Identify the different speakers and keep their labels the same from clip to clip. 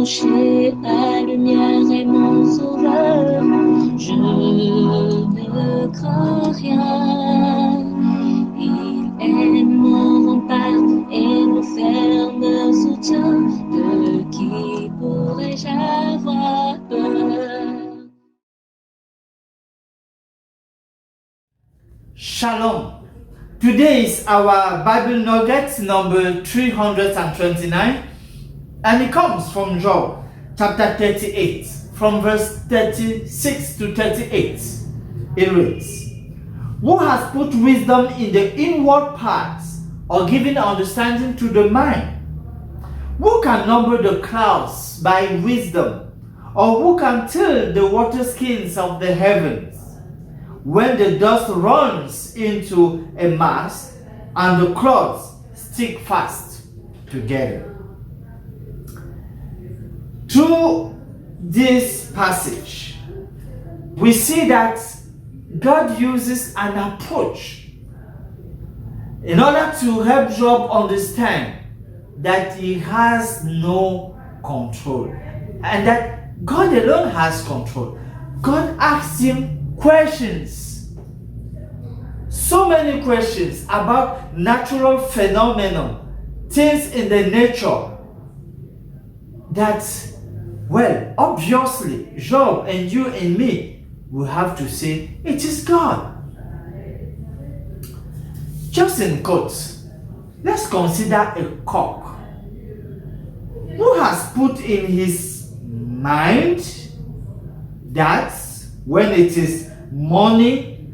Speaker 1: approcher, la lumière est mon sauveur. Je ne crains rien. Il est mon rempart et mon ferme soutien. De qui pourrais-je avoir peur?
Speaker 2: Shalom. Today is our Bible nugget number 329, and it comes from Job chapter 38, from verse 36 to 38. It reads, "Who has put wisdom in the inward parts, or given understanding to the mind? Who can number the clouds by wisdom, or who can tell the water skins of the heavens? When the dust runs into a mass and the clouds stick fast together." Through this passage, we see that God uses an approach in order to help Job understand that he has no control and that God alone has control. God asks him questions, so many questions about natural phenomena, things in the nature that, well, obviously Job and you and me will have to say it is God. Just in quotes, let's consider a cock who has put in his mind that when it is morning,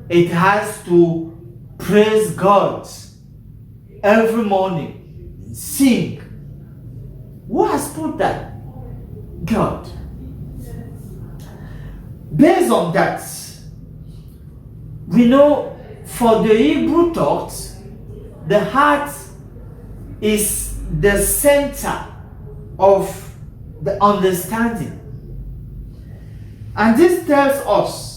Speaker 2: it has to praise God every morning, sing. Who has put that? God. Based on that, we know for the Hebrew thought, the heart is the center of the understanding. And this tells us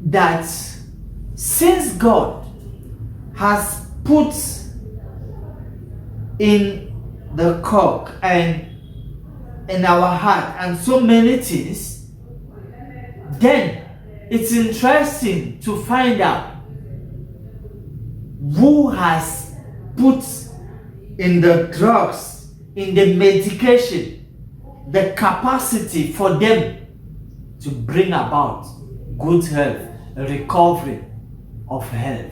Speaker 2: that since God has put in the cock and in our heart and so many things, then it's interesting to find out who has put in the drugs, in the medication, the capacity for them to bring about good health, recovery of health.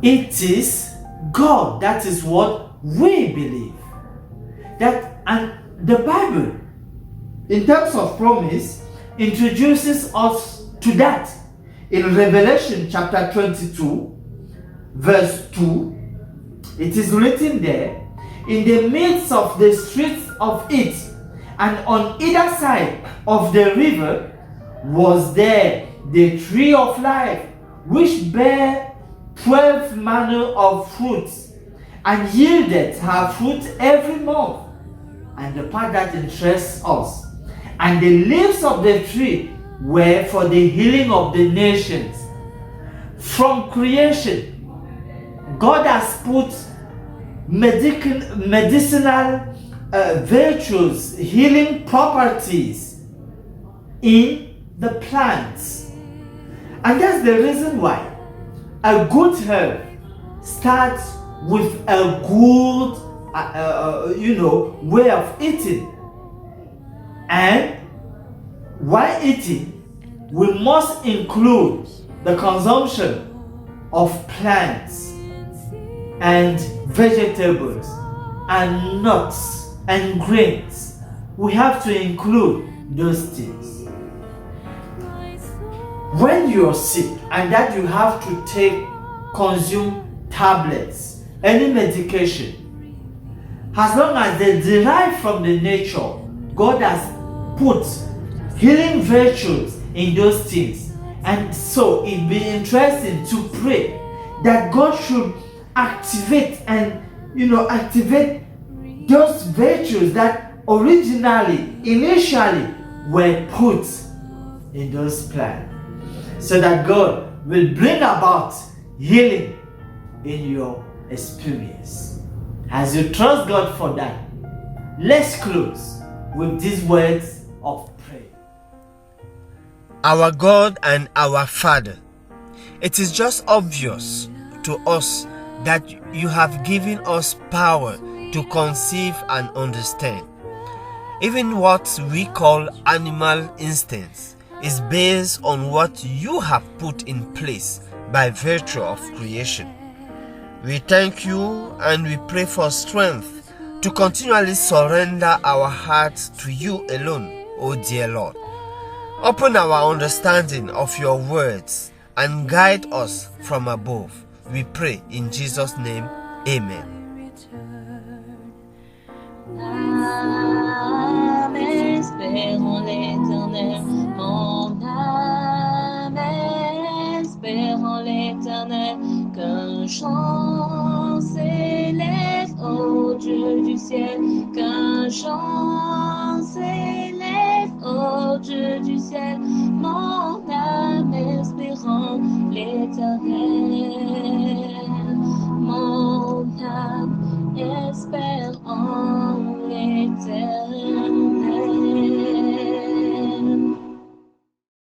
Speaker 2: It is God. That is what we believe. That, and the Bible, in terms of promise, introduces us to that. In Revelation chapter 22, verse 2, it is written there, "In the midst of the streets of it, and on either side of the river, was there the tree of life, which bare 12 manner of fruits, and yielded her fruit every month." And the part that interests us, "And the leaves of the tree were for the healing of the nations." From creation, God has put medicinal virtues, healing properties in the plants. And that's the reason why a good herb starts with a good way of eating. And while eating, we must include the consumption of plants and vegetables and nuts and grains. We have to include those things. When you're sick and that you have to consume tablets, any medication, as long as they derive from the nature, God has put healing virtues in those things. And so it'd be interesting to pray that God should activate those virtues that initially were put in those plants, so that God will bring about healing in your experience. As you trust God for that, let's close with these words of prayer.
Speaker 3: Our God and our Father, it is just obvious to us that you have given us power to conceive and understand. Even what we call animal instincts is based on what you have put in place by virtue of creation. We thank you and we pray for strength to continually surrender our hearts to you alone, O dear Lord. Open our understanding of your words and guide us from above. We pray in Jesus' name. Amen.
Speaker 1: Âme, espérons l'Éternel. Mon âme, espérons l'Éternel. Qu'un chant s'élève au Dieu du ciel. Qu'un chant s'élève au Dieu du ciel. Mon âme, espérons l'Éternel. Mon âme espère en l'Éternel.